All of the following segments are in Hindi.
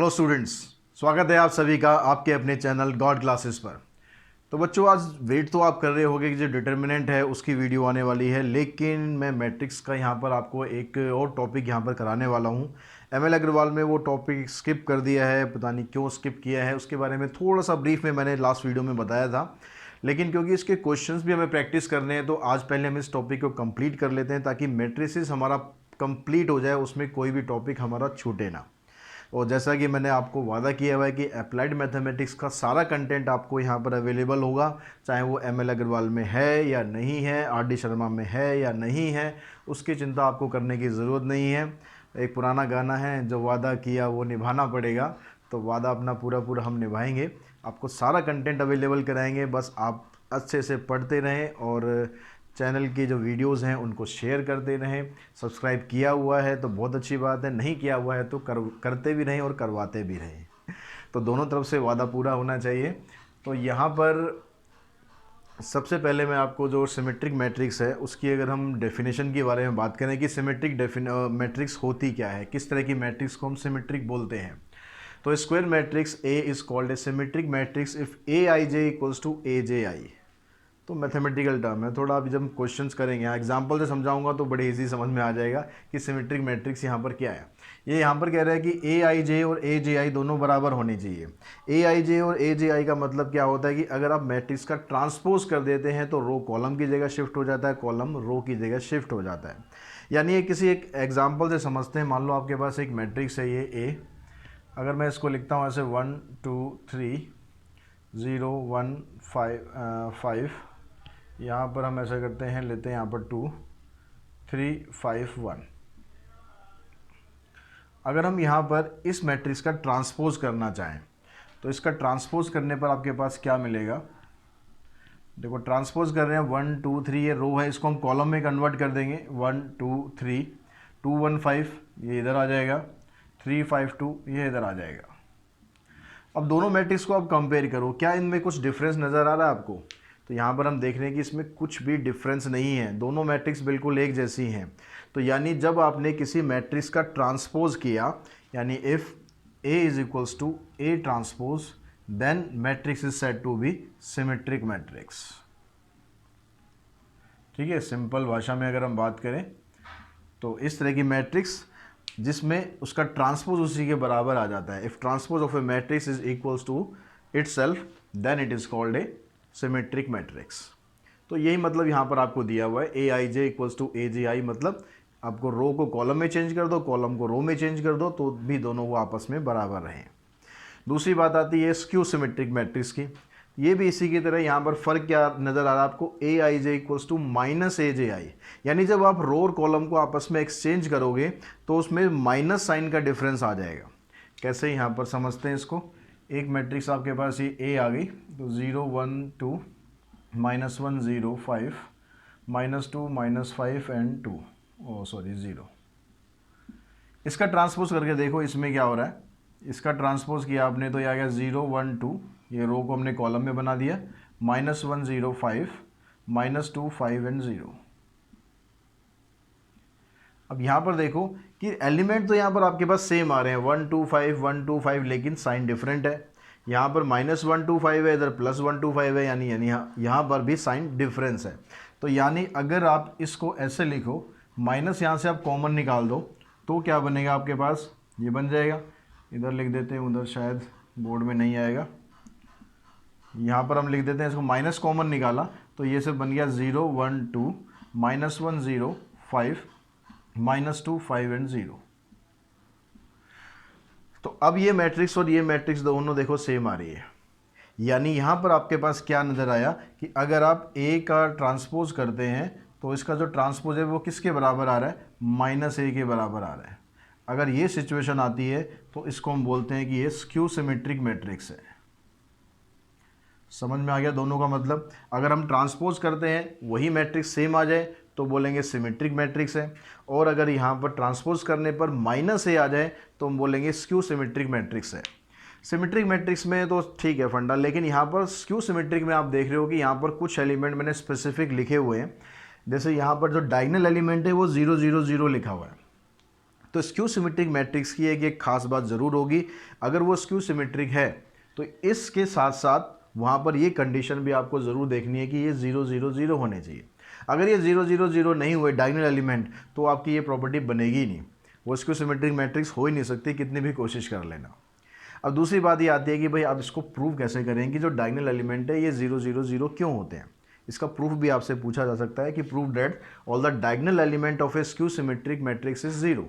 हेलो स्टूडेंट्स, स्वागत है आप सभी का आपके अपने चैनल गॉड क्लासेस पर। तो बच्चों, आज वेट तो आप कर रहे होंगे कि जो डिटर्मिनेंट है उसकी वीडियो आने वाली है, लेकिन मैं मैट्रिक्स का यहाँ पर आपको एक और टॉपिक यहाँ पर कराने वाला हूँ। एमएल अग्रवाल में वो टॉपिक स्किप कर दिया है, पता नहीं क्यों स्किप किया है, उसके बारे में थोड़ा सा ब्रीफ में मैंने लास्ट वीडियो में बताया था। लेकिन क्योंकि इसके क्वेश्चंस भी हमें प्रैक्टिस करने हैं, तो आज पहले हम इस टॉपिक को कंप्लीट कर लेते हैं ताकि मैट्रिसेस हमारा कंप्लीट हो जाए, उसमें कोई भी टॉपिक हमारा छूटे ना। और जैसा कि मैंने आपको वादा किया हुआ है कि अप्लाइड मैथमेटिक्स का सारा कंटेंट आपको यहाँ पर अवेलेबल होगा, चाहे वो एमएल अग्रवाल में है या नहीं है, आर.डी. शर्मा में है या नहीं है, उसकी चिंता आपको करने की ज़रूरत नहीं है। एक पुराना गाना है, जो वादा किया वो निभाना पड़ेगा, तो वादा अपना पूरा पूरा हम निभाएंगे, आपको सारा कंटेंट अवेलेबल कराएंगे। बस आप अच्छे से पढ़ते रहें और चैनल की जो वीडियोस हैं उनको शेयर करते रहें। सब्सक्राइब किया हुआ है तो बहुत अच्छी बात है, नहीं किया हुआ है तो करते भी रहें और करवाते भी रहें, तो दोनों तरफ से वादा पूरा होना चाहिए। तो यहाँ पर सबसे पहले मैं आपको जो सिमेट्रिक मैट्रिक्स है उसकी अगर हम डेफिनेशन के बारे में बात करें कि सिमेट्रिक मैट्रिक्स होती क्या है, किस तरह की मैट्रिक्स को हम सिमेट्रिक बोलते हैं। तो square matrix A is called a symmetric matrix if A I J equals to A J I. तो मैथमेटिकल टर्म है, थोड़ा अभी जब क्वेश्चंस करेंगे, यहाँ एग्जांपल से समझाऊंगा तो बड़े इजी समझ में आ जाएगा कि सिमेट्रिक मैट्रिक्स यहाँ पर क्या है। ये यहाँ पर कह रहा है कि ए आई जे और ए जे आई दोनों बराबर होनी चाहिए। ए आई जे और ए जे आई का मतलब क्या होता है कि अगर आप मैट्रिक्स का ट्रांसपोज कर देते हैं तो रो कॉलम की जगह शिफ्ट हो जाता है, कॉलम रो की जगह शिफ्ट हो जाता है। यानी ये किसी एक एग्जाम्पल से समझते हैं। मान लो आपके पास एक मैट्रिक्स है ये ए, अगर मैं इसको लिखता हूँ ऐसे 1 2 3 0 1 5, यहाँ पर हम ऐसा करते हैं, लेते हैं यहाँ पर 2 3 5 1। अगर हम यहाँ पर इस मैट्रिक्स का ट्रांसपोज करना चाहें तो इसका ट्रांसपोज करने पर आपके पास क्या मिलेगा। देखो ट्रांसपोज कर रहे हैं 1 2 3, ये रो है, इसको हम कॉलम में कन्वर्ट कर देंगे। 1 2 3 2 1 5 ये इधर आ जाएगा, 3 5 2 ये इधर आ जाएगा। अब दोनों मैट्रिक्स को आप कंपेयर करो, क्या इनमें कुछ डिफरेंस नज़र आ रहा है आपको। तो यहाँ पर हम देख रहे हैं कि इसमें कुछ भी डिफरेंस नहीं है, दोनों मैट्रिक्स बिल्कुल एक जैसी हैं। तो यानी जब आपने किसी मैट्रिक्स का ट्रांसपोज किया, यानी if A is equals to A transpose, then matrix is said to be symmetric matrix. ठीक है, सिंपल भाषा में अगर हम बात करें तो इस तरह की मैट्रिक्स जिसमें उसका ट्रांसपोज उसी के बराबर आ जाता है। If transpose of a matrix is equals to itself, then it is called a symmetric matrix. तो यही मतलब यहाँ पर आपको दिया हुआ है, ए I J equals to A J आई, मतलब आपको रो को कॉलम में चेंज कर दो, कॉलम को रो में चेंज कर दो, तो भी दोनों वो आपस में बराबर रहें। दूसरी बात आती है स्क्यू सिमेट्रिक मैट्रिक्स की। ये भी इसी की तरह, यहाँ पर फ़र्क क्या नज़र आ रहा है आपको, ए I J equals to minus A J आई। यानी जब आप रो और कॉलम को आपस में एक्सचेंज करोगे तो उसमें माइनस साइन का डिफरेंस आ जाएगा। कैसे, यहाँ पर समझते हैं इसको। एक मैट्रिक्स आपके पास ये ए आ गई, तो 0 1 2 -1 0 5 -2 -5 एंड 2 0। इसका ट्रांसपोज करके देखो इसमें क्या हो रहा है। इसका ट्रांसपोज किया आपने तो ये आ गया 0 1 2, ये रो को हमने कॉलम में बना दिया, -1 0 5 -2 5 एंड 0। अब यहाँ पर देखो कि एलिमेंट तो यहाँ पर आपके पास सेम आ रहे हैं, 1 2 5 1 2 5, लेकिन साइन डिफरेंट है। यहाँ पर -1 2 5 है, इधर +1 2 5 है, यानी यहाँ पर भी साइन डिफरेंस है। तो यानी अगर आप इसको ऐसे लिखो, माइनस यहाँ से आप कॉमन निकाल दो तो क्या बनेगा आपके पास, ये बन जाएगा। इधर लिख देते हैं, उधर शायद बोर्ड में नहीं आएगा, यहाँ पर हम लिख देते हैं, इसको माइनस कॉमन निकाला तो ये सब बन गया 0 1 2 -1 0 5 -2 5 एंड 0। तो अब ये मैट्रिक्स और ये मैट्रिक्स दोनों देखो सेम आ रही है। यानी यहाँ पर आपके पास क्या नज़र आया कि अगर आप ए का ट्रांसपोज करते हैं तो इसका जो ट्रांसपोज है वो किसके बराबर आ रहा है, -a के बराबर आ रहा है। अगर ये सिचुएशन आती है तो इसको हम बोलते हैं कि ये स्क्यू सिमेट्रिक मैट्रिक्स है। समझ में आ गया दोनों का मतलब। अगर हम ट्रांसपोज करते हैं वही मैट्रिक्स सेम आ जाए तो बोलेंगे सिमेट्रिक मैट्रिक्स है, और अगर यहाँ पर ट्रांसपोज करने पर -a आ जाए तो हम बोलेंगे स्क्यू सिमेट्रिक मैट्रिक्स है। सिमेट्रिक मैट्रिक्स में तो ठीक है फंडा, लेकिन यहाँ पर स्क्यू सिमेट्रिक में आप देख रहे हो कि यहाँ पर कुछ एलिमेंट मैंने स्पेसिफिक लिखे हुए हैं। जैसे यहाँ पर जो डायगोनल एलिमेंट है वो 0 0 0 लिखा हुआ है, तो स्क्यू सिमेट्रिक मैट्रिक्स की एक खास बात ज़रूर होगी, अगर वो स्क्यू सिमेट्रिक है तो इसके साथ साथ वहाँ पर ये कंडीशन भी आपको ज़रूर देखनी है कि ये 0 0 0 होने चाहिए। अगर ये 0 0 0 नहीं हुए डायगोनल एलिमेंट, तो आपकी ये प्रॉपर्टी बनेगी ही नहीं, वो स्क्यू सिमेट्रिक मैट्रिक्स हो ही नहीं सकती, कितनी भी कोशिश कर लेना। अब दूसरी बात ये आती है कि भाई आप इसको प्रूव कैसे करें कि जो डायगोनल एलिमेंट है ये 0 0 0 क्यों होते हैं। इसका प्रूफ भी आपसे पूछा जा सकता है कि prove that all the diagonal element of A skew symmetric matrix is 0।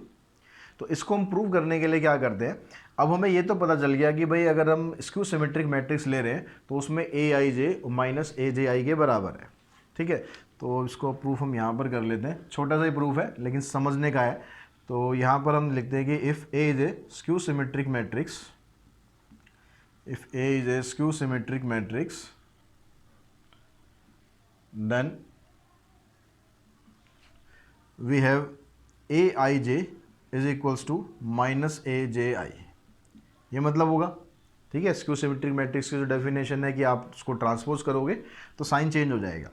तो इसको हम प्रूव करने के लिए क्या करते हैं, अब हमें ये तो पता चल गया कि भाई अगर हम स्क्यू सिमेट्रिक मैट्रिक्स ले रहे हैं तो उसमें ए I J minus A J आई के बराबर है, ठीक है। तो इसको प्रूफ हम यहाँ पर कर लेते हैं, छोटा सा ही प्रूफ है लेकिन समझने का है। तो यहाँ पर हम लिखते हैं कि if A is a skew symmetric matrix, if A is a skew symmetric matrix, then we have Aij is equals to minus Aji। ये मतलब होगा, ठीक है। स्क्यू सिमेट्रिक मैट्रिक्स की जो डेफिनेशन है कि आप उसको ट्रांसपोज करोगे तो साइन चेंज हो जाएगा।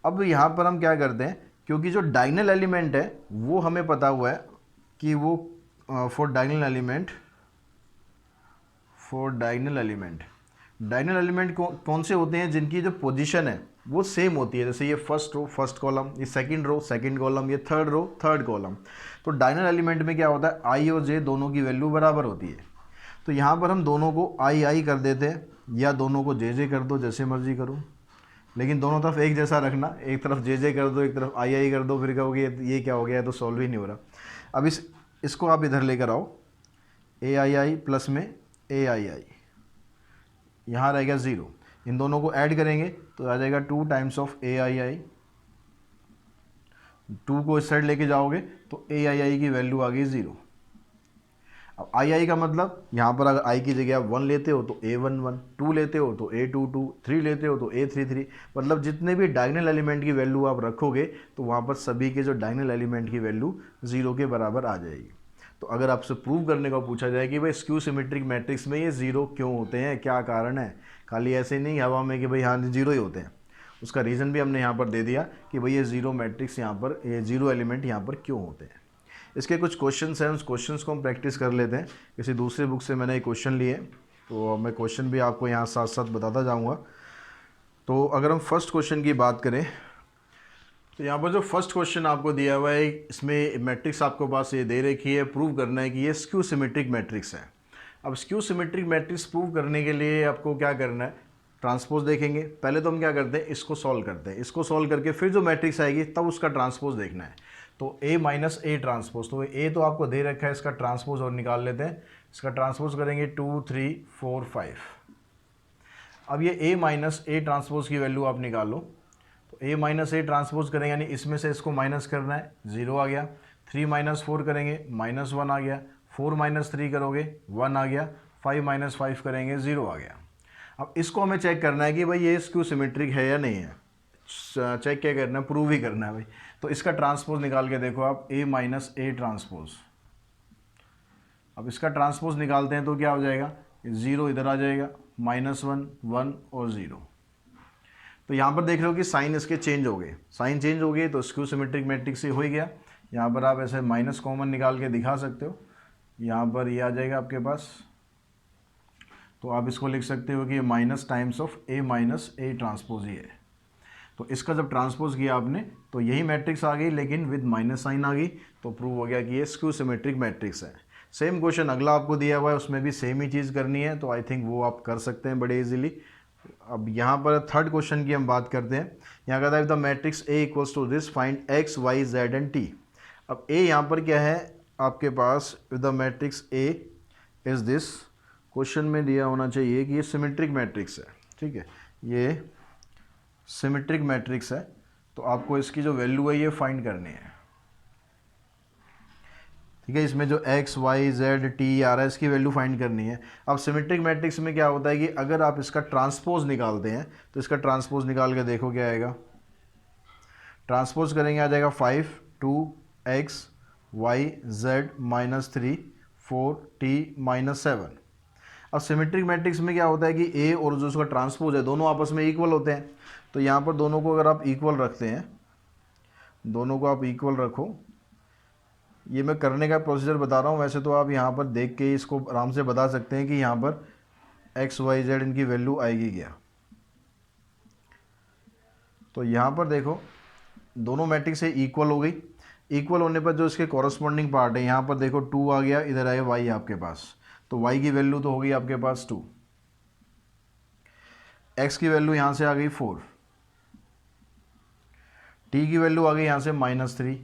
अब यहाँ पर हम क्या करते हैं, क्योंकि जो डायगोनल एलिमेंट है वो हमें पता हुआ है कि वो for diagonal element diagonal element कौन से होते हैं, जिनकी जो पोजीशन है वो सेम होती है। जैसे ये फर्स्ट रो फर्स्ट कॉलम, ये सेकंड रो सेकंड कॉलम, ये थर्ड रो थर्ड कॉलम। तो डायगोनल एलिमेंट में क्या होता है, आई और जे दोनों की वैल्यू बराबर होती है। तो यहाँ पर हम दोनों को आई आई कर देते हैं या दोनों को जे जे कर दो, जैसे मर्जी करो, लेकिन दोनों तरफ एक जैसा रखना। एक तरफ जे जे कर दो, एक तरफ आई आई कर दो, फिर कहोगे ये क्या हो गया, तो सॉल्व ही नहीं हो रहा। अब इसको आप इधर लेकर आओ, ए आई आई प्लस में ए आई आई, यहाँ रहेगा 0। इन दोनों को ऐड करेंगे तो आ जाएगा 2 टाइम्स ऑफ ए आई आई। 2 को इस साइड लेके जाओगे तो ए आई आई की वैल्यू आ गई 0। अब आई आई का मतलब यहाँ पर अगर आई की जगह 1 लेते हो तो A11, 2 लेते हो तो A22, 3 लेते हो तो A33। मतलब जितने भी डायगोनल एलिमेंट की वैल्यू आप रखोगे तो वहाँ पर सभी के जो डायगोनल एलिमेंट की वैल्यू 0 के बराबर आ जाएगी। तो अगर आपसे प्रूव करने का पूछा जाए कि भाई स्क्यू सिमेट्रिक मैट्रिक्स में ये 0 क्यों होते हैं, क्या कारण है, खाली ऐसे नहीं हवा में कि भाई हाँ 0 ही होते हैं, उसका रीज़न भी हमने यहाँ पर दे दिया कि भाई ये 0 मैट्रिक्स यहाँ पर, ये 0 एलिमेंट यहाँ पर क्यों होते हैं। इसके कुछ क्वेश्चंस हैं, उस क्वेश्चंस को हम प्रैक्टिस कर लेते हैं। किसी दूसरे बुक से मैंने एक क्वेश्चन लिए, तो मैं क्वेश्चन भी आपको यहाँ साथ साथ बताता जाऊँगा। तो अगर हम फर्स्ट क्वेश्चन की बात करें तो यहाँ पर जो फर्स्ट क्वेश्चन आपको दिया हुआ है, इसमें मैट्रिक्स आपको पास ये दे रखी है, प्रूव करना है कि ये स्क्यू सिमेट्रिक मैट्रिक्स है। अब स्क्यू सिमेट्रिक मैट्रिक्स प्रूव करने के लिए आपको क्या करना है, ट्रांसपोज देखेंगे। पहले तो हम क्या करते हैं, इसको सॉल्व करते हैं, इसको सॉल्व करके फिर जो मैट्रिक्स आएगी तब उसका ट्रांसपोज देखना है। तो A माइनस ए ट्रांसपोज, तो A तो आपको दे रखा है, इसका ट्रांसपोज और निकाल लेते हैं। इसका ट्रांसपोज करेंगे 2 3 4 5। अब ये A माइनस ए ट्रांसपोज की वैल्यू आप निकाल लो, तो A माइनस ए ट्रांसपोज करेंगे यानी इसमें से इसको माइनस करना है, 0 आ गया। 3 माइनस 4 करेंगे -1 आ गया। 4 माइनस 3 करोगे 1 आ गया। 5 माइनस 5 करेंगे 0 आ गया। अब इसको हमें चेक करना है कि भाई ये स्क्यू सिमेट्रिक है या नहीं है। चेक क्या करना है, प्रूव ही करना है भाई। तो इसका ट्रांसपोज निकाल के देखो आप, A माइनस ए ट्रांसपोज। अब इसका ट्रांसपोज निकालते हैं तो क्या हो जाएगा, 0 इधर आ जाएगा, -1 1 और 0। तो यहाँ पर देख रहे हो कि साइन इसके चेंज हो गए, साइन चेंज हो गए तो स्क्यू सिमेट्रिक मैट्रिक्स से हो ही गया। यहाँ पर आप ऐसे माइनस कॉमन निकाल के दिखा सकते हो, यहाँ पर ये आ जाएगा आपके पास। तो आप इसको लिख सकते हो कि ये minus times of A minus A transpose ही है। तो इसका जब ट्रांसपोज किया आपने तो यही मैट्रिक्स आ गई, लेकिन विद माइनस साइन आ गई, तो प्रूव हो गया कि ये स्क्यू सिमेट्रिक मैट्रिक्स है। सेम क्वेश्चन अगला आपको दिया हुआ है, उसमें भी सेम ही चीज़ करनी है, तो आई थिंक वो आप कर सकते हैं बड़े इजीली। अब यहाँ पर थर्ड क्वेश्चन की हम बात करते हैं। यहाँ कहता है the matrix A equals to this find X Y Z and T। अब A यहाँ पर क्या है आपके पास, the matrix A is this, question में दिया होना चाहिए कि ये सिमेट्रिक मैट्रिक्स है, ठीक है, ये सिमेट्रिक मैट्रिक्स है। तो आपको इसकी जो वैल्यू है ये फाइंड करनी है, ठीक है। इसमें जो X Y Z T आ रहा है इसकी वैल्यू फाइंड करनी है। अब सिमेट्रिक मैट्रिक्स में क्या होता है कि अगर आप इसका ट्रांसपोज निकालते हैं तो इसका ट्रांसपोज निकाल के देखो क्या आएगा, ट्रांसपोज करेंगे आ जाएगा 5 2 X Y Z -3 4 T -7। अब सिमेट्रिक मैट्रिक्स में क्या होता है कि A और जो उसका ट्रांसपोज है दोनों आपस में इक्वल होते हैं। तो यहाँ पर दोनों को अगर आप इक्वल रखते हैं, दोनों को आप इक्वल रखो, ये मैं करने का प्रोसीजर बता रहा हूँ, वैसे तो आप यहाँ पर देख के इसको आराम से बता सकते हैं कि यहाँ पर एक्स वाई जेड इनकी वैल्यू आएगी क्या। तो यहाँ पर देखो दोनों मैट्रिक्स से इक्वल हो गई। इक्वल होने पर जो इसके कॉरस्पॉन्डिंग पार्ट है, यहाँ पर देखो 2 आ गया, इधर आया y आपके पास, तो y की वैल्यू तो हो गई आपके पास 2, x की वैल्यू यहाँ से आ गई 4, t की वैल्यू आ गई यहाँ से -3।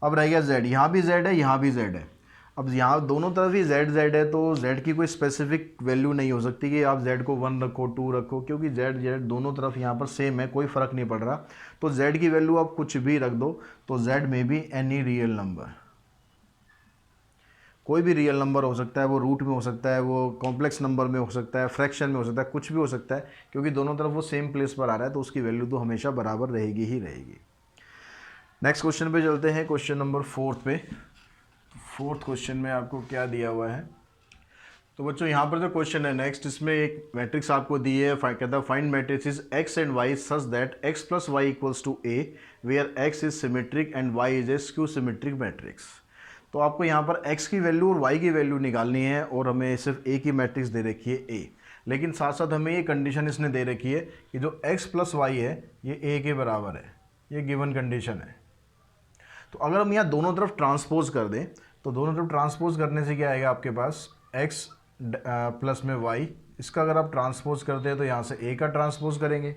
अब रह गया z, यहाँ भी z है, यहाँ भी z है। अब यहाँ दोनों तरफ ही z z है, तो z की कोई स्पेसिफिक वैल्यू नहीं हो सकती कि आप z को 1 रखो 2 रखो, क्योंकि z दोनों तरफ यहाँ पर सेम है, कोई फ़र्क नहीं पड़ रहा। तो z की वैल्यू आप कुछ भी रख दो, तो z में भी एनी रियल नंबर, कोई भी रियल नंबर हो सकता है, वो रूट में हो सकता है, वो कॉम्प्लेक्स नंबर में हो सकता है, फ्रैक्शन में हो सकता है, कुछ भी हो सकता है, क्योंकि दोनों तरफ वो सेम प्लेस पर आ रहा है, तो उसकी वैल्यू तो हमेशा बराबर रहेगी ही रहेगी। नेक्स्ट क्वेश्चन पे चलते हैं, क्वेश्चन नंबर 4 पे। 4th क्वेश्चन में आपको क्या दिया हुआ है, तो बच्चों यहाँ पर जो क्वेश्चन है नेक्स्ट, इसमें एक मैट्रिक्स आपको दी है, कहता है find matrices x and y such that x plus Y equals to a where x is symmetric and y is a skew symmetric matrix. तो आपको यहाँ पर x की वैल्यू और y की वैल्यू निकालनी है, और हमें सिर्फ a की मैट्रिक्स दे रखी है a, लेकिन साथ साथ हमें ये कंडीशन इसने दे रखी है कि जो x प्लस वाई है ये a के बराबर है, ये गिवन कंडीशन है। तो अगर हम यहाँ दोनों तरफ ट्रांसपोज कर दें, तो दोनों तरफ ट्रांसपोज करने से क्या आएगा आपके पास, x प्लस में y, इसका अगर आप ट्रांसपोज करते हैं तो यहाँ से a का ट्रांसपोज करेंगे।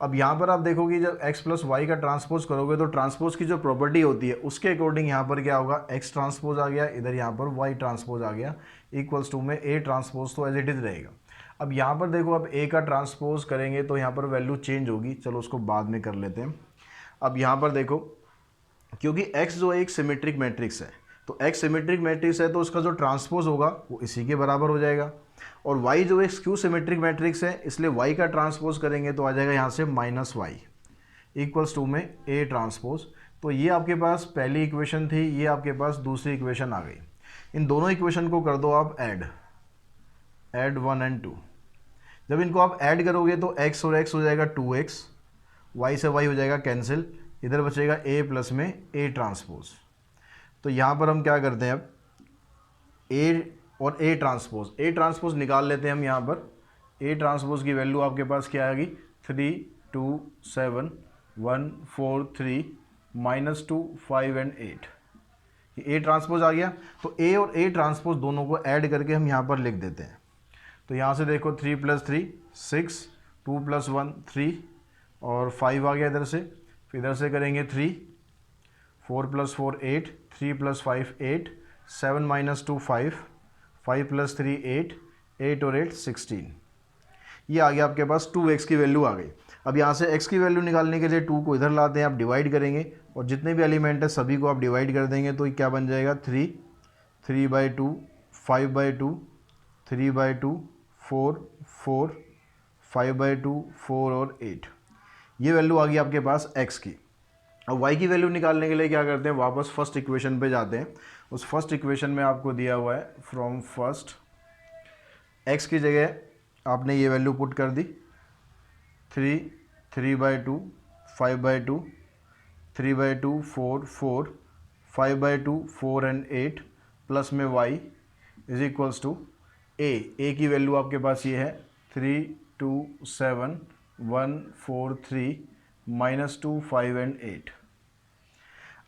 अब यहाँ पर आप देखोगे जब x प्लस वाई का ट्रांसपोज करोगे तो ट्रांसपोज की जो प्रॉपर्टी होती है उसके अकॉर्डिंग यहाँ पर क्या होगा, x ट्रांसपोज आ गया, इधर यहाँ पर y ट्रांसपोज आ गया, इक्वल्स टू में a ट्रांसपोज तो एज इट इज़ रहेगा। अब यहाँ पर देखो, अब a का ट्रांसपोज करेंगे तो यहाँ पर वैल्यू चेंज होगी, चलो उसको बाद में कर लेते हैं। अब यहाँ पर देखो, क्योंकि x जो एक सिमेट्रिक मैट्रिक्स है, तो x सिमेट्रिक मैट्रिक्स है तो उसका जो ट्रांसपोज होगा वो इसी के बराबर हो जाएगा, और y जो एक स्क्यू सिमेट्रिक मैट्रिक्स है, इसलिए y का ट्रांसपोज करेंगे तो आ जाएगा यहाँ से -y इक्वल्स टू में a ट्रांसपोज। तो ये आपके पास पहली इक्वेशन थी, ये आपके पास दूसरी इक्वेशन आ गई। इन दोनों इक्वेशन को कर दो आप ऐड 1 एंड 2। जब इनको आप ऐड करोगे तो x और x हो जाएगा 2x, y से y हो जाएगा कैंसिल, इधर बचेगा a प्लस में a ट्रांसपोज। तो यहाँ पर हम क्या करते हैं, अब a और a ट्रांसपोज निकाल लेते हैं हम। यहाँ पर a ट्रांसपोज की वैल्यू आपके पास क्या आएगी, 3 2 7 1 4 3 -2 5 एंड 8, ये a ट्रांसपोज आ गया। तो a और a ट्रांसपोज दोनों को ऐड करके हम यहाँ पर लिख देते हैं। तो यहाँ से देखो 3 + 3 6, 2 + 1 3 और 5 आ गया इधर से, फिर इधर से करेंगे 3, 4 + 4 8, 3 + 5 8, 7 - 2 5, 5 + 3 8, 8 और 8 16। ये आ गया आपके पास 2x की वैल्यू आ गई। अब यहाँ से x की वैल्यू निकालने के लिए 2 को इधर लाते हैं, आप डिवाइड करेंगे और जितने भी एलिमेंट है सभी को आप डिवाइड कर देंगे, तो क्या बन जाएगा 3, 3/2, 5/2, 3/2, 4, 4, 5/2, 4 और 8। ये वैल्यू आ गई आपके पास x की। अब y की वैल्यू निकालने के लिए क्या करते हैं, वापस फर्स्ट इक्वेशन पे जाते हैं। उस फर्स्ट इक्वेशन में आपको दिया हुआ है फ्रॉम फर्स्ट, x की जगह आपने ये वैल्यू पुट कर दी, 3, 3/2, 5/2, 3/2, 4, 4, 5/2, 4 एंड 8 प्लस में y is equals to a की वैल्यू आपके पास ये है 3 2 7 1 4 3 -2 5 एंड 8।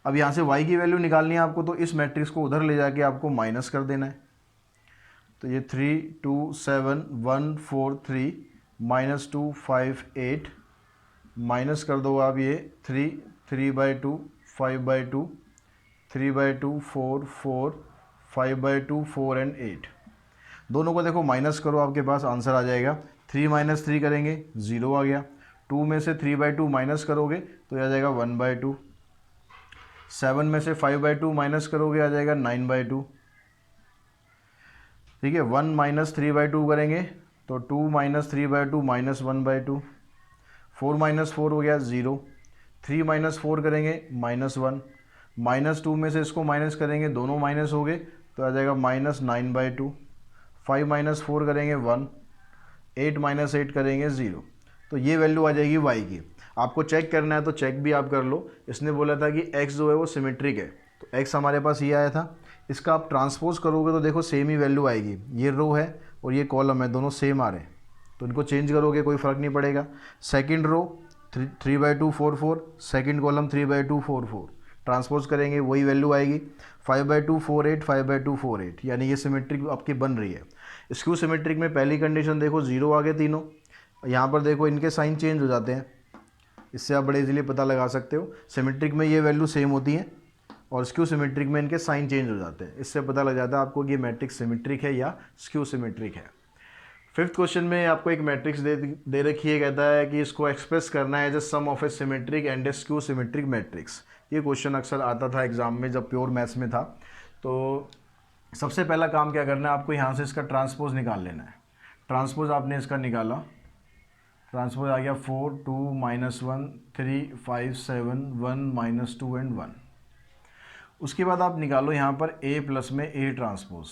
अब यहाँ से y की वैल्यू निकालनी है आपको, तो इस मैट्रिक्स को उधर ले जाके आपको माइनस कर देना है। तो ये 3 2 7 1 4 3 -2 5 8 माइनस कर दो आप ये 3, 3/2, 5/2, 3/2, 4, 4, 5/2, 4 एंड 8। दोनों को देखो माइनस करो, आपके पास आंसर आ जाएगा। 3 - 3 करेंगे 0 आ गया, 2 में से 3/2 माइनस करोगे तो आ जाएगा 1/2, 7 में से 5/2 माइनस करोगे आ जाएगा 9/2। ठीक है, 1 - 3/2 करेंगे तो 2 - 3/2 -1/2, 4 - 4 हो गया 0, 3 - 4 करेंगे -1, -2 में से इसको माइनस करेंगे, दोनों माइनस हो गए तो आ जाएगा -9/2, 5 - 4 करेंगे 1, 8 - 8 करेंगे 0। तो ये वैल्यू आ जाएगी y की। आपको चेक करना है तो चेक भी आप कर लो। इसने बोला था कि x जो है वो सिमेट्रिक है, तो x हमारे पास ये आया था, इसका आप ट्रांसपोज करोगे तो देखो सेम ही वैल्यू आएगी। ये रो है और ये कॉलम है, दोनों सेम आ रहे हैं, तो इनको चेंज करोगे कोई फ़र्क नहीं पड़ेगा। Second row 3/2 4 4, second column 3/2 4 4, transpose करेंगे वही वैल्यू आएगी। 5/2 4 8, 5/2 4 8, यानी ये सिमेट्रिक आपकी बन रही है। स्क्यू सिमेट्रिक में पहली कंडीशन देखो 0 आ गए तीनों, यहाँ पर देखो इनके साइन चेंज हो जाते हैं, इससे आप बड़े इजीली पता लगा सकते हो। सिमेट्रिक में ये वैल्यू सेम होती हैं और स्क्यू सिमेट्रिक में इनके साइन चेंज हो जाते हैं, इससे पता लग जाता है आपको कि ये मैट्रिक्स सिमेट्रिक है या स्क्यू सिमेट्रिक है। फिफ्थ क्वेश्चन में आपको एक मैट्रिक्स दे रखी है, कहता है कि इसको एक्सप्रेस करना है as a sum of a symmetric and a skew symmetric matrix. ये क्वेश्चन अक्सर आता था एग्जाम में जब प्योर मैथ्स में था। तो सबसे पहला काम क्या करना है, आपको यहाँ से इसका ट्रांसपोज निकाल लेना है। ट्रांसपोज आपने इसका निकाला, ट्रांसपोज आ गया 4 2 -1 3 5 7 1 -2 एंड 1। उसके बाद आप निकालो यहाँ पर a प्लस में a ट्रांसपोज,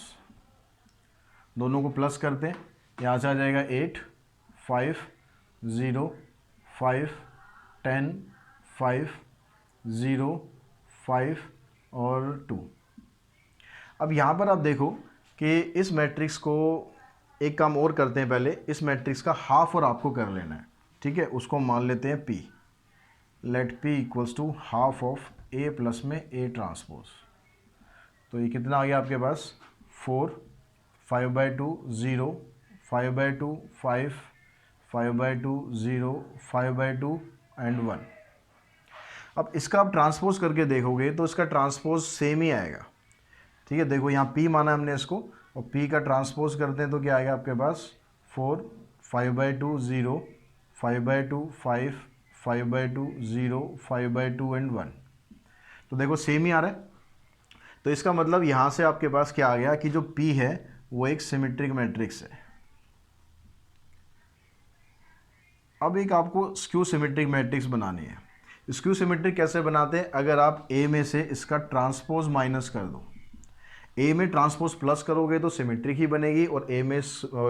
दोनों को प्लस करते हैं, यहाँ से आ जाएगा 8 5 0 5 10 5 0 5 और 2। अब यहाँ पर आप देखो कि इस मैट्रिक्स को एक काम और करते हैं, पहले इस मैट्रिक्स का हाफ और आपको कर लेना है, ठीक है। उसको मान लेते हैं p, let p equals to half of a plus में a ट्रांसपोज। तो ये कितना आ गया आपके पास 4 5/2 0 5/2 5 5/2 0 5/2 एंड 1। अब इसका आप ट्रांसपोज करके देखोगे तो इसका ट्रांसपोज सेम ही आएगा, ठीक है। देखो यहाँ p माना हमने इसको, और p का ट्रांसपोज करते हैं तो क्या आएगा आपके पास 4 5/2 0 5/2 5 5/2 0 5/2 एंड 1। तो देखो सेम ही आ रहा है, तो इसका मतलब यहाँ से आपके पास क्या आ गया कि जो p है वो एक सिमेट्रिक मैट्रिक्स है। अब एक आपको स्क्यू सिमेट्रिक मैट्रिक्स बनानी है। स्क्यू सिमेट्रिक कैसे बनाते हैं, अगर आप a में से इसका ट्रांसपोज माइनस कर दो, a में ट्रांसपोज प्लस करोगे तो सिमेट्रिक ही बनेगी, और a में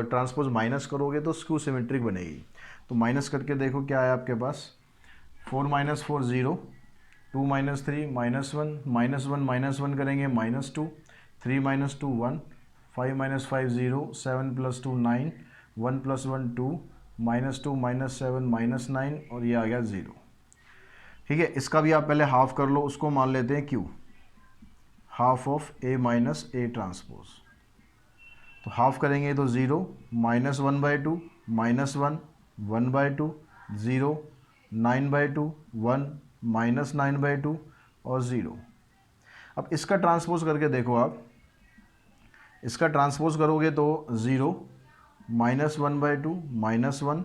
ट्रांसपोज माइनस करोगे तो स्क्यू सिमेट्रिक बनेगी। तो माइनस करके देखो क्या है आपके पास 4 - 4 0 2 - 3 -1 -1 करेंगे -2 3 - 2 1 5 - 5 0 7 + 2 9 1 + 1 2 -2 -7 -9 और ये आ गया 0, ठीक है। इसका भी आप पहले हाफ कर लो, उसको मान लेते हैं q, half of a minus a transpose. तो हाफ करेंगे तो 0 -1/2 -1 1/2 0 9/2 1 -9/2 और 0। अब इसका ट्रांसपोज करके देखो आप, इसका ट्रांसपोज करोगे तो 0 -1/2 -1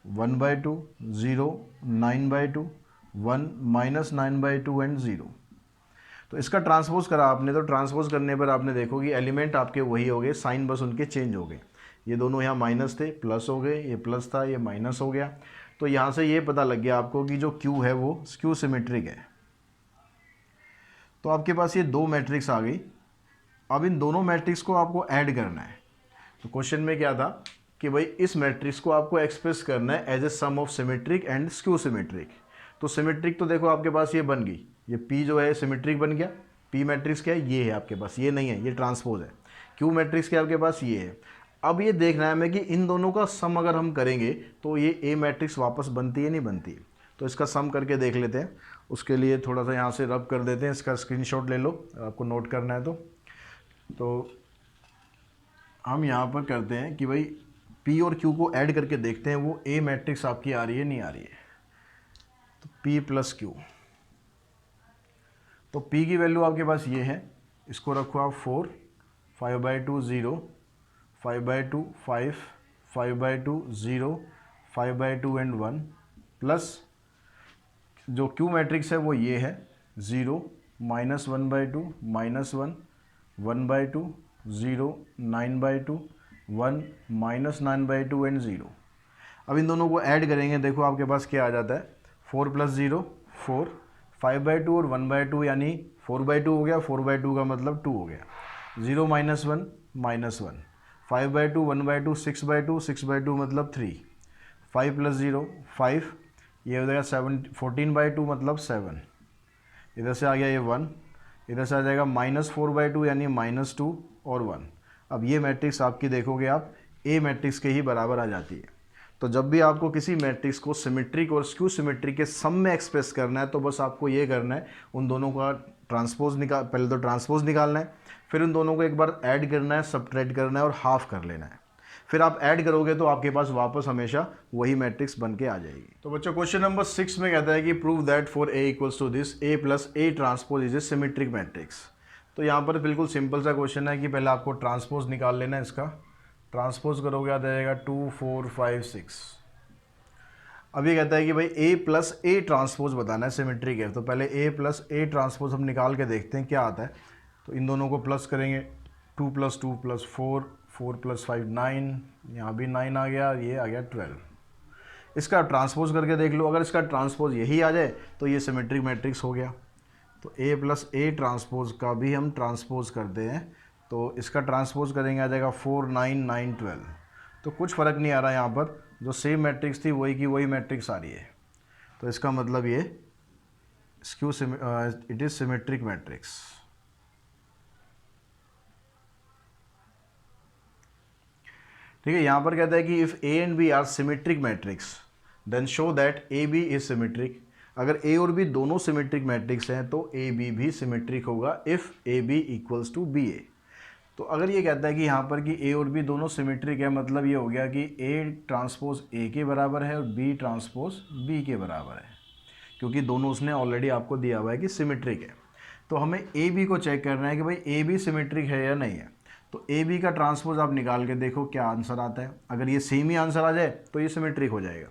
1/2 0 9/2 1 -9/2 एंड 0। तो इसका ट्रांसपोज करा आपने, तो ट्रांसपोज करने पर आपने देखो कि एलिमेंट आपके वही हो गए, साइन बस उनके चेंज हो गए। ये दोनों यहाँ माइनस थे प्लस हो गए, ये प्लस था ये माइनस हो गया। तो यहाँ से ये पता लग गया आपको कि जो Q है वो स्क्यू सिमेट्रिक है। तो आपके पास ये दो मैट्रिक्स आ गई। अब इन दोनों मैट्रिक्स को आपको ऐड करना है। तो क्वेश्चन में क्या था कि भाई इस मैट्रिक्स को आपको एक्सप्रेस करना है as a sum of symmetric and skew symmetric. तो सिमेट्रिक तो देखो आपके पास ये बन गई, ये P जो है सिमेट्रिक बन गया। P मैट्रिक्स क्या है, ये है आपके पास, ये नहीं है, ये ट्रांसपोज है। Q मैट्रिक्स क्या है आपके पास, ये है। अब ये देखना है हमें कि इन दोनों का सम अगर हम करेंगे तो ये A मैट्रिक्स वापस बनती है नहीं बनती। तो इसका सम करके देख लेते हैं। उसके लिए थोड़ा सा यहाँ से रब कर देते हैं, इसका स्क्रीनशॉट ले लो, आपको नोट करना है। तो हम यहाँ पर करते हैं कि भाई P और Q को ऐड करके देखते हैं वो A मैट्रिक्स आपकी आ रही है नहीं आ रही है। तो P + Q, तो P की वैल्यू आपके पास ये है, इसको रखो आप 4 5/2 0 5/2 5 5/2 0 5/2 एंड 1 प्लस जो Q मैट्रिक्स है वो ये है 0 -1/2 -1 1/2 0 9/2 1 -9/2 एंड 0। अब इन दोनों को ऐड करेंगे, देखो आपके पास क्या आ जाता है 4 + 0 4 5/2 और 1/2 यानी 4/2 हो गया, 4/2 का मतलब 2 हो गया। 0 - 1 -1 5/2 1/2 6/2 6/2 मतलब 3 5 + 0 5, ये हो जाएगा 7 14/2 मतलब 7, इधर से आ गया ये 1, इधर से आ जाएगा -4/2 यानी -2 और 1। अब ये मैट्रिक्स आपकी देखोगे आप ए मैट्रिक्स के ही बराबर आ जाती है। तो जब भी आपको किसी मैट्रिक्स को सिमेट्रिक और स्क्यू सिमेट्रिक के सम में एक्सप्रेस करना है तो बस आपको ये करना है, उन दोनों का ट्रांसपोज पहले तो ट्रांसपोज निकालना है, फिर उन दोनों को एक बार ऐड करना है, सबट्रैक्ट करना है और हाफ कर लेना है। फिर आप ऐड करोगे तो आपके पास वापस हमेशा वही मैट्रिक्स बन के आ जाएगी। तो बच्चों क्वेश्चन नंबर 6 में कहता है कि prove that for A equals to this A plus A transpose is a symmetric matrix. तो यहाँ पर बिल्कुल सिंपल सा क्वेश्चन है कि पहले आपको ट्रांसपोज निकाल लेना है। इसका ट्रांसपोज करोगे आ जाएगा 2 4 5 6। अब ये कहता है कि भाई ए प्लस ए ट्रांसपोज बताना है सिमेट्रिक है, तो पहले ए प्लस ए ट्रांसपोज हम निकाल के देखते हैं क्या आता है। तो इन दोनों को प्लस करेंगे, 2 + 2 + 4, 4 + 5 9, यहाँ भी 9 आ गया, ये आ गया 12। इसका ट्रांसपोज करके देख लो, अगर इसका ट्रांसपोज यही आ जाए तो ये सिमेट्रिक मैट्रिक्स हो गया। तो ए प्लस ए ट्रांसपोज का भी हम ट्रांसपोज करते हैं, तो इसका ट्रांसपोज करेंगे आ जाएगा 4 9 9 12। तो कुछ फ़र्क नहीं आ रहा यहाँ पर, जो सेम मैट्रिक्स थी वही की वही मैट्रिक्स आ रही है। तो इसका मतलब ये skew it is symmetric matrix. ठीक है, यहाँ पर कहता है कि if A and B are symmetric matrix then show that A B is symmetric. अगर ए और बी दोनों सिमेट्रिक मैट्रिक्स हैं तो ए बी भी सिमेट्रिक होगा if A B equals to B A. तो अगर ये कहता है कि यहाँ पर कि ए और बी दोनों सिमेट्रिक है, मतलब ये हो गया कि ए ट्रांसपोज ए के बराबर है और बी ट्रांसपोज बी के बराबर है, क्योंकि दोनों उसने ऑलरेडी आपको दिया हुआ है कि सिमेट्रिक है। तो हमें ए बी को चेक करना है कि भाई ए बी सिमेट्रिक है या नहीं है। तो ए बी का ट्रांसपोज आप निकाल के देखो क्या आंसर आता है। अगर ये सेम ही आंसर आ जाए तो ये सिमेट्रिक हो जाएगा।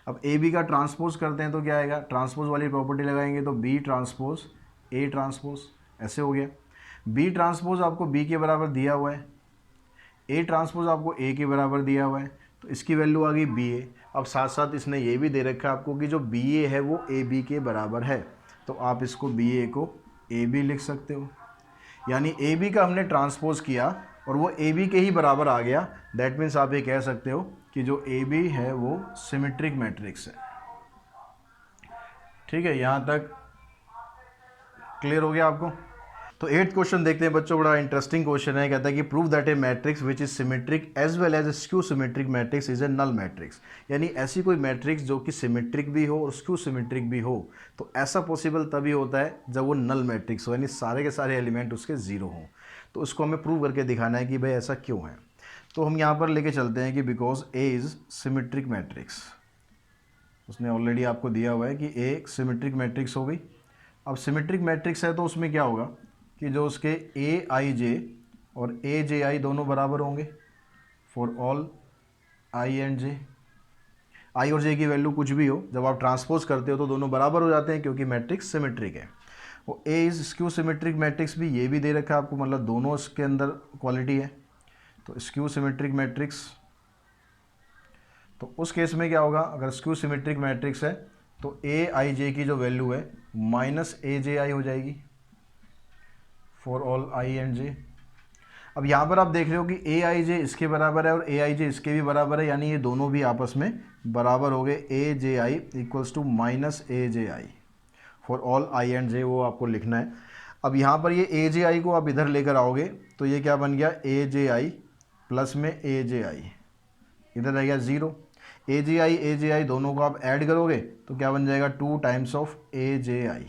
अब ए बी का ट्रांसपोज करते हैं तो क्या आएगा, ट्रांसपोज वाली प्रॉपर्टी लगाएंगे तो बी ट्रांसपोज ए ट्रांसपोज ऐसे हो गया। बी ट्रांसपोज आपको बी के बराबर दिया हुआ है, ए ट्रांसपोज आपको ए के बराबर दिया हुआ है, तो इसकी वैल्यू आ गई बी ए। अब साथ साथ इसने ये भी दे रखा है आपको कि जो बी ए है वो ए बी के बराबर है, तो आप इसको बी ए को ए बी लिख सकते हो। यानी ए बी का हमने ट्रांसपोज किया और वो ए बी के ही बराबर आ गया। दैट मीन्स आप ये कह सकते हो कि जो ए बी है वो सिमेट्रिक मैट्रिक्स है। ठीक है, यहाँ तक क्लियर हो गया आपको। तो 8th क्वेश्चन देखते हैं बच्चों, बड़ा इंटरेस्टिंग क्वेश्चन है। कहता है कि prove that a matrix which is symmetric as well as skew symmetric matrix is a null matrix. यानी ऐसी कोई मैट्रिक्स जो कि सिमेट्रिक भी हो और स्क्यू सिमेट्रिक भी हो, तो ऐसा पॉसिबल तभी होता है जब वो नल मैट्रिक्स हो, यानी सारे के सारे एलिमेंट उसके ज़ीरो हों। तो उसको हमें प्रूव करके दिखाना है कि भाई ऐसा क्यों है। तो हम यहाँ पर लेके चलते हैं कि because A is symmetric matrix. उसने ऑलरेडी आपको दिया हुआ है कि ए एक सिमेट्रिक मैट्रिक्स हो गई। अब सिमेट्रिक मैट्रिक्स है तो उसमें क्या होगा कि जो उसके ए आई जे और ए जे आई दोनों बराबर होंगे फॉर ऑल आई एंड जे। आई और जे की वैल्यू कुछ भी हो, जब आप ट्रांसपोज करते हो तो दोनों बराबर हो जाते हैं क्योंकि मैट्रिक्स सिमेट्रिक है। वो ए इज स्क्यू सिमेट्रिक मैट्रिक्स भी ये भी दे रखा है आपको, मतलब दोनों इसके अंदर क्वालिटी है। तो स्क्यू सिमेट्रिक मैट्रिक्स, तो उस केस में क्या होगा, अगर स्क्यू सिमेट्रिक मैट्रिक्स है तो ए आई जे की जो वैल्यू है माइनस ए जे आई हो जाएगी फॉर ऑल आई एंड जे। अब यहाँ पर आप देख रहे हो कि ए आई जे इसके बराबर है और ए आई जे इसके भी बराबर है, यानी ये दोनों भी आपस में बराबर हो गए। A J I equals to minus A J I for all I and J, वो आपको लिखना है। अब यहाँ पर ये ए जे आई को आप इधर लेकर आओगे तो ये क्या बन गया, ए जे आई प्लस में ए जे आई, इधर रह गया ज़ीरो। ए जे आई दोनों को आप ऐड करोगे तो क्या बन जाएगा, 2 times of A J I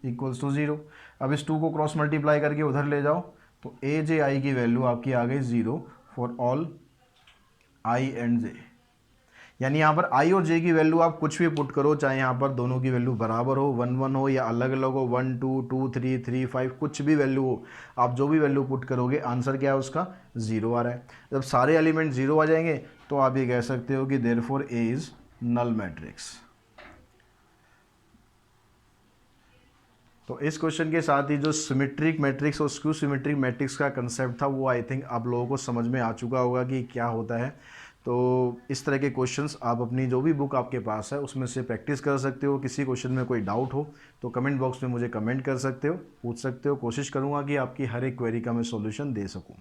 equals to 0। अब इस 2 को क्रॉस मल्टीप्लाई करके उधर ले जाओ तो ए जे आई की वैल्यू आपकी आ गई 0 फॉर ऑल आई एंड जे। यानी यहाँ पर आई और जे की वैल्यू आप कुछ भी पुट करो, चाहे यहाँ पर दोनों की वैल्यू बराबर हो, 1 1 हो या अलग अलग हो, 1 2 2 3 3 5, कुछ भी वैल्यू हो, आप जो भी वैल्यू पुट करोगे आंसर क्या है उसका 0 आ रहा है। जब सारे एलिमेंट 0 आ जाएंगे तो आप ये कह सकते हो कि therefore a is null matrix. तो इस क्वेश्चन के साथ ही जो सिमेट्रिक मैट्रिक्स और स्क्यू सिमेट्रिक मैट्रिक्स का कंसेप्ट था वो आई थिंक आप लोगों को समझ में आ चुका होगा कि क्या होता है। तो इस तरह के क्वेश्चंस आप अपनी जो भी बुक आपके पास है उसमें से प्रैक्टिस कर सकते हो। किसी क्वेश्चन में कोई डाउट हो तो कमेंट बॉक्स में मुझे कमेंट कर सकते हो, पूछ सकते हो। कोशिश करूँगा कि आपकी हर एक क्वेरी का मैं सॉल्यूशन दे सकूँ।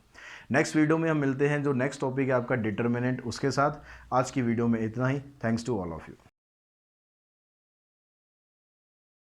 नेक्स्ट वीडियो में हम मिलते हैं, जो नेक्स्ट टॉपिक है आपका डिटर्मिनेंट, उसके साथ। आज की वीडियो में इतना ही। Thanks to all of you.